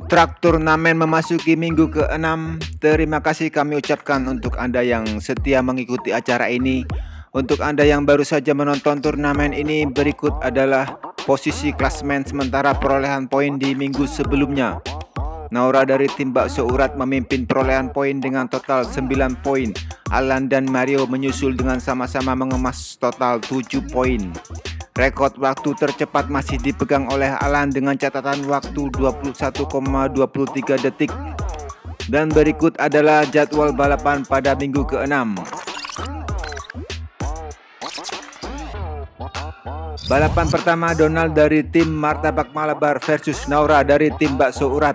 Food Truck Turnamen memasuki minggu ke-6. Terima kasih kami ucapkan untuk Anda yang setia mengikuti acara ini. Untuk Anda yang baru saja menonton turnamen ini, berikut adalah posisi klasemen sementara perolehan poin di minggu sebelumnya. Naura dari tim Bakso Urat memimpin perolehan poin dengan total 9 poin. Alan dan Mario menyusul dengan sama-sama mengemas total 7 poin. Rekod waktu tercepat masih dipegang oleh Alan dengan catatan waktu 21,23 detik. Dan berikut adalah jadwal balapan pada minggu ke-6. Balapan pertama Donald dari tim Martabak Malabar versus Naura dari tim Bakso Urat.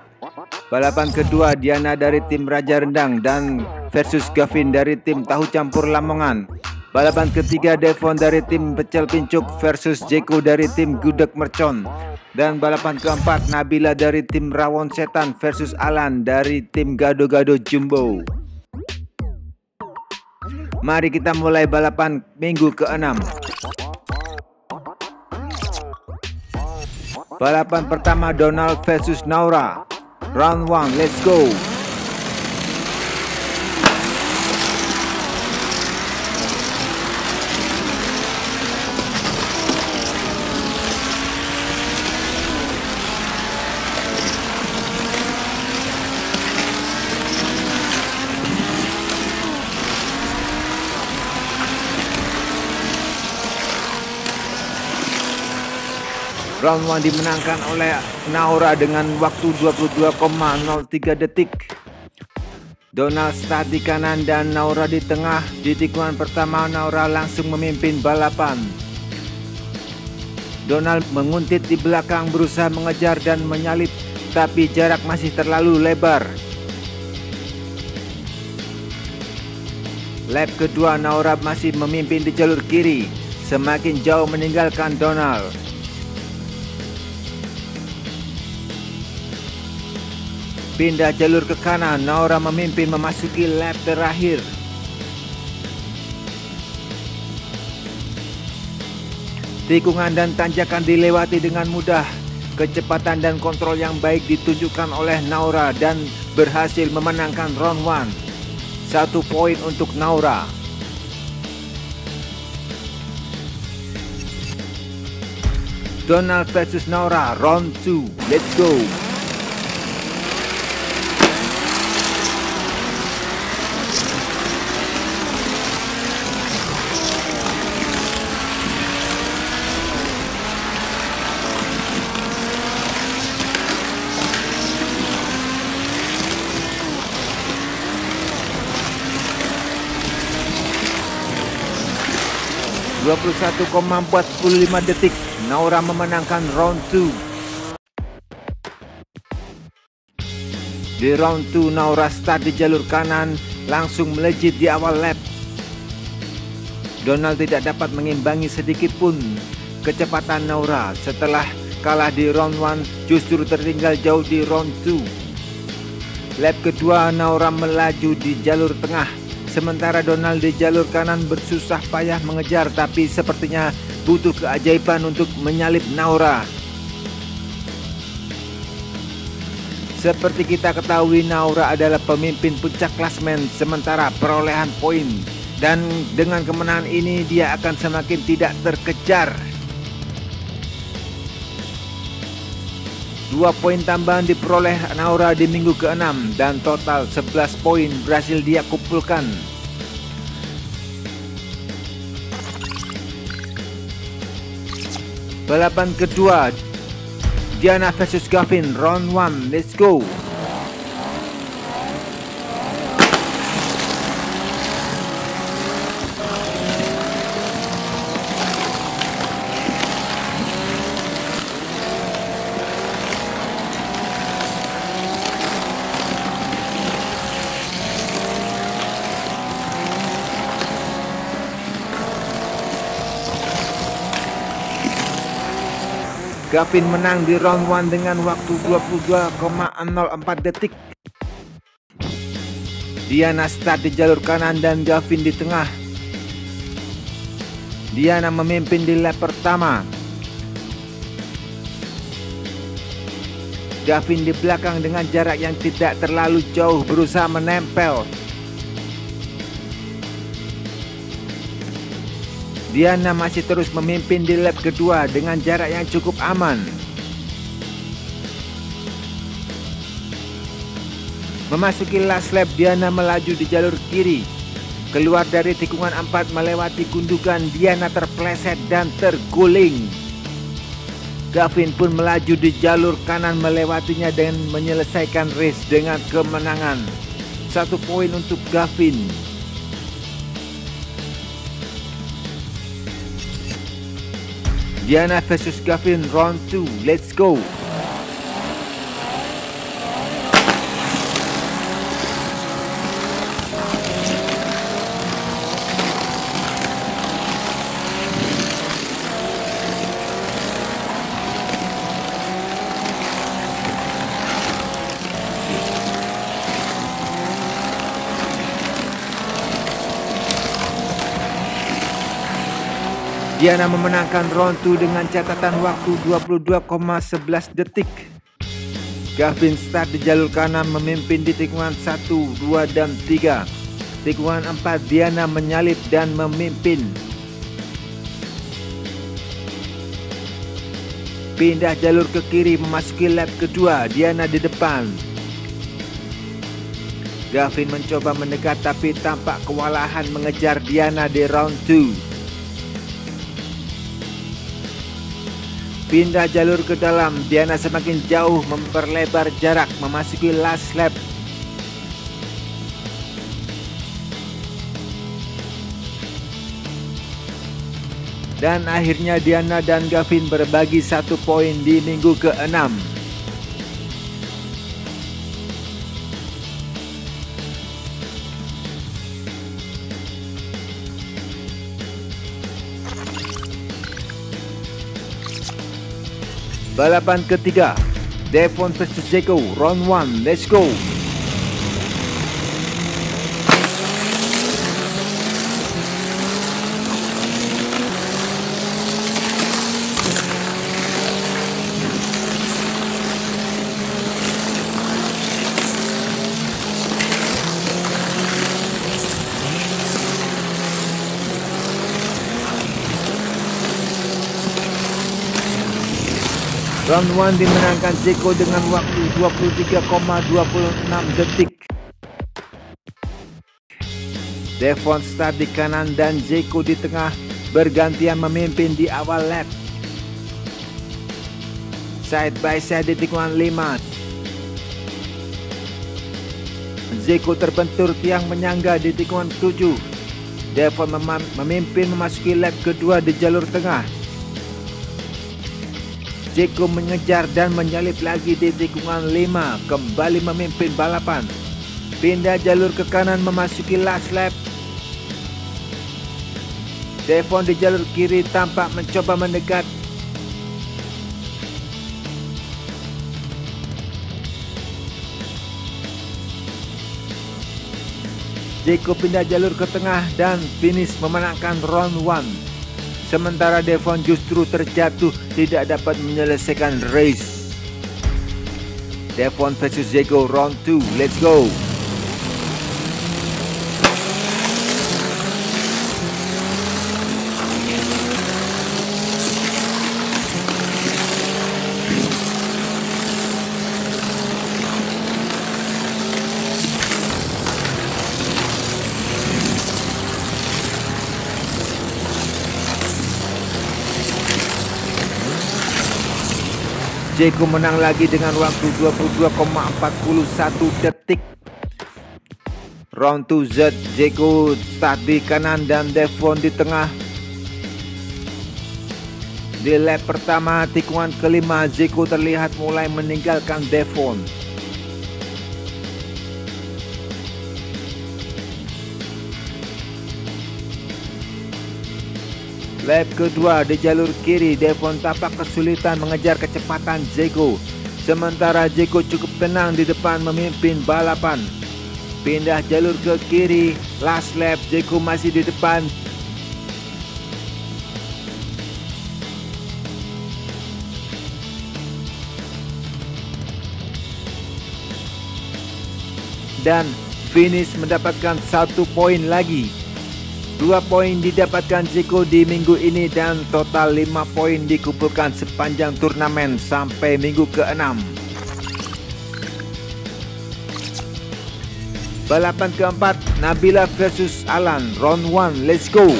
Balapan kedua Diana dari tim Raja Rendang dan versus Gavin dari tim Tahu Campur Lamongan. Balapan ketiga Devon dari tim Pecel Pincuk versus Jeko dari tim Gudeg Mercon. Dan balapan keempat Nabila dari tim Rawon Setan versus Alan dari tim Gado-Gado Jumbo. Mari kita mulai balapan minggu ke-6. Balapan pertama Donald versus Naura. Round 1, let's go. Round 1 dimenangkan oleh Naura dengan waktu 22,03 detik. Donald start di kanan dan Naura di tengah. Di tikungan pertama Naura langsung memimpin balapan. Donald menguntit di belakang berusaha mengejar dan menyalip, tapi jarak masih terlalu lebar. Lap kedua Naura masih memimpin di jalur kiri, semakin jauh meninggalkan Donald. Pindah jalur ke kanan, Naura memimpin memasuki lap terakhir. Tikungan dan tanjakan dilewati dengan mudah. Kecepatan dan kontrol yang baik ditunjukkan oleh Naura dan berhasil memenangkan round 1. 1 poin untuk Naura. Donald versus Naura, round 2, let's go. 21,45 detik, Naura memenangkan round 2. Di round 2, Naura start di jalur kanan, langsung melejit di awal lap. Donald tidak dapat mengimbangi sedikit pun kecepatan Naura. Setelah kalah di round 1, justru tertinggal jauh di round 2. Lap kedua, Naura melaju di jalur tengah. Sementara Donald di jalur kanan bersusah payah mengejar, tapi sepertinya butuh keajaiban untuk menyalip Naura. Seperti kita ketahui, Naura adalah pemimpin puncak klasemen sementara perolehan poin. Dan dengan kemenangan ini dia akan semakin tidak terkejar. 2 poin tambahan diperoleh Naura di minggu ke-6 dan total 11 poin berhasil dia kumpulkan. Balapan kedua Diana versus Gavin, round 1, let's go. Gavin menang di round 1 dengan waktu 22,04 detik. Diana start di jalur kanan dan Gavin di tengah. Diana memimpin di lap pertama. Gavin di belakang dengan jarak yang tidak terlalu jauh berusaha menempel. Diana masih terus memimpin di lap kedua dengan jarak yang cukup aman. Memasuki last lap, Diana melaju di jalur kiri. Keluar dari tikungan 4 melewati gundukan, Diana terpleset dan terguling. Gavin pun melaju di jalur kanan melewatinya dan menyelesaikan race dengan kemenangan. 1 poin untuk Gavin. Diana versus Gavin round 2, let's go. Diana memenangkan round 2 dengan catatan waktu 22,11 detik. Gavin start di jalur kanan memimpin di tikungan 1, 2, dan 3. Tikungan 4 Diana menyalip dan memimpin. Pindah jalur ke kiri memasuki lap kedua, Diana di depan. Gavin mencoba mendekat tapi tampak kewalahan mengejar Diana di round 2. Pindah jalur ke dalam, Diana semakin jauh memperlebar jarak memasuki last lap. Dan akhirnya Diana dan Gavin berbagi 1 poin di minggu ke-6. Balapan ketiga, Devon versus Zeko, round 1, let's go. Round 1 dimenangkan Zeko dengan waktu 23,26 detik. Devon start di kanan dan Zeko di tengah bergantian memimpin di awal lap. Side by side di tikungan 5. Zeko terbentur tiang menyangga di tikungan 7. Devon memimpin memasuki lap kedua di jalur tengah. Zeko mengejar dan menyalip lagi di tikungan 5, kembali memimpin balapan. Pindah jalur ke kanan memasuki last lap. Devon di jalur kiri tampak mencoba mendekat. Zeko pindah jalur ke tengah dan finish memenangkan round 1. Sementara Devon justru terjatuh, tidak dapat menyelesaikan race. Devon versus Zeko round 2, let's go. Zeko menang lagi dengan waktu 22,41 detik. Round 2 Z, Zeko start di kanan dan Devon di tengah. Di lap pertama tikungan kelima, Zeko terlihat mulai meninggalkan Devon. Lap kedua di jalur kiri, Devon tampak kesulitan mengejar kecepatan Zeko. Sementara Zeko cukup tenang di depan memimpin balapan. Pindah jalur ke kiri, last lap Zeko masih di depan. dan finish mendapatkan 1 poin lagi. 2 poin didapatkan Zico di minggu ini dan total 5 poin dikumpulkan sepanjang turnamen sampai minggu ke-6. Balapan keempat, Nabila versus Alan, round 1, let's go.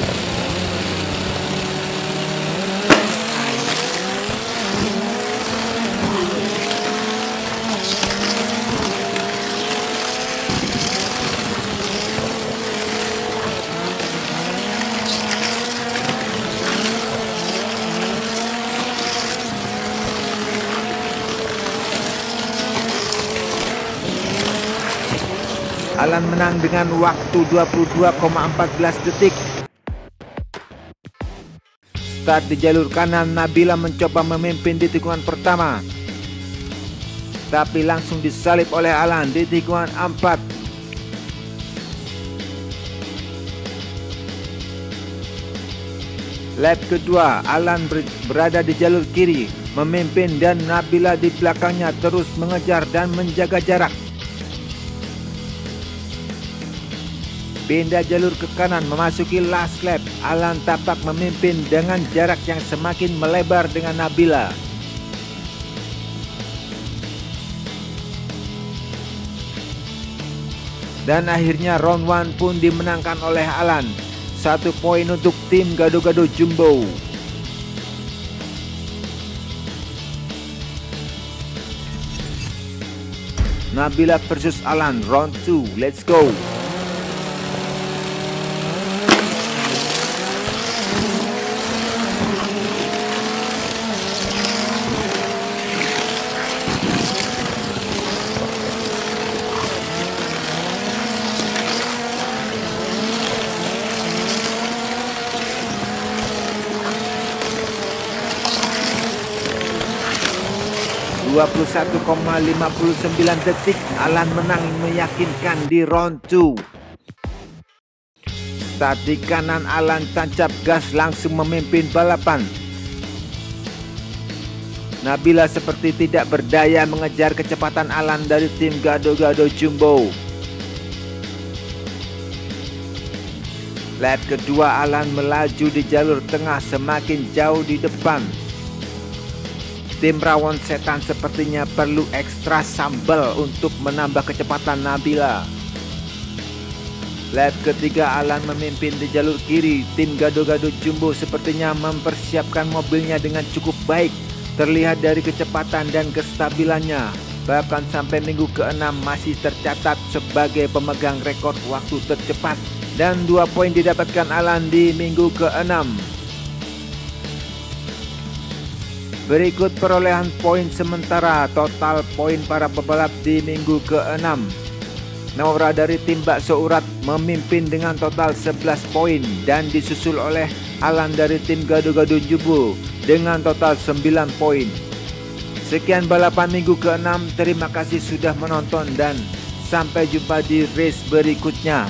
Alan menang dengan waktu 22,14 detik. Start di jalur kanan, Nabila mencoba memimpin di tikungan pertama, tapi langsung disalip oleh Alan di tikungan 4. Lap kedua, Alan berada di jalur kiri, memimpin dan Nabila di belakangnya terus mengejar dan menjaga jarak. Pindah jalur ke kanan memasuki last lap, Alan tampak memimpin dengan jarak yang semakin melebar dengan Nabila. Dan akhirnya round 1 pun dimenangkan oleh Alan. 1 poin untuk tim Gado-Gado Jumbo. Nabila versus Alan, round 2, let's go. 21,59 detik, Alan menang meyakinkan di round 2. Start di kanan, Alan tancap gas langsung memimpin balapan. Nabila seperti tidak berdaya mengejar kecepatan Alan dari tim Gado-Gado Jumbo. Lap kedua, Alan melaju di jalur tengah semakin jauh di depan. Tim Rawon Setan sepertinya perlu ekstra sambal untuk menambah kecepatan Nabila. Lap ketiga, Alan memimpin di jalur kiri. Tim Gado-Gado Jumbo sepertinya mempersiapkan mobilnya dengan cukup baik. Terlihat dari kecepatan dan kestabilannya. Bahkan sampai minggu ke-6 masih tercatat sebagai pemegang rekor waktu tercepat. Dan 2 poin didapatkan Alan di minggu ke-6. Berikut perolehan poin sementara total poin para pebalap di minggu ke-6. Naura dari tim Bakso Urat memimpin dengan total 11 poin dan disusul oleh Alan dari tim Gado-Gado Jumbo dengan total 9 poin. Sekian balapan minggu ke-6, terima kasih sudah menonton dan sampai jumpa di race berikutnya.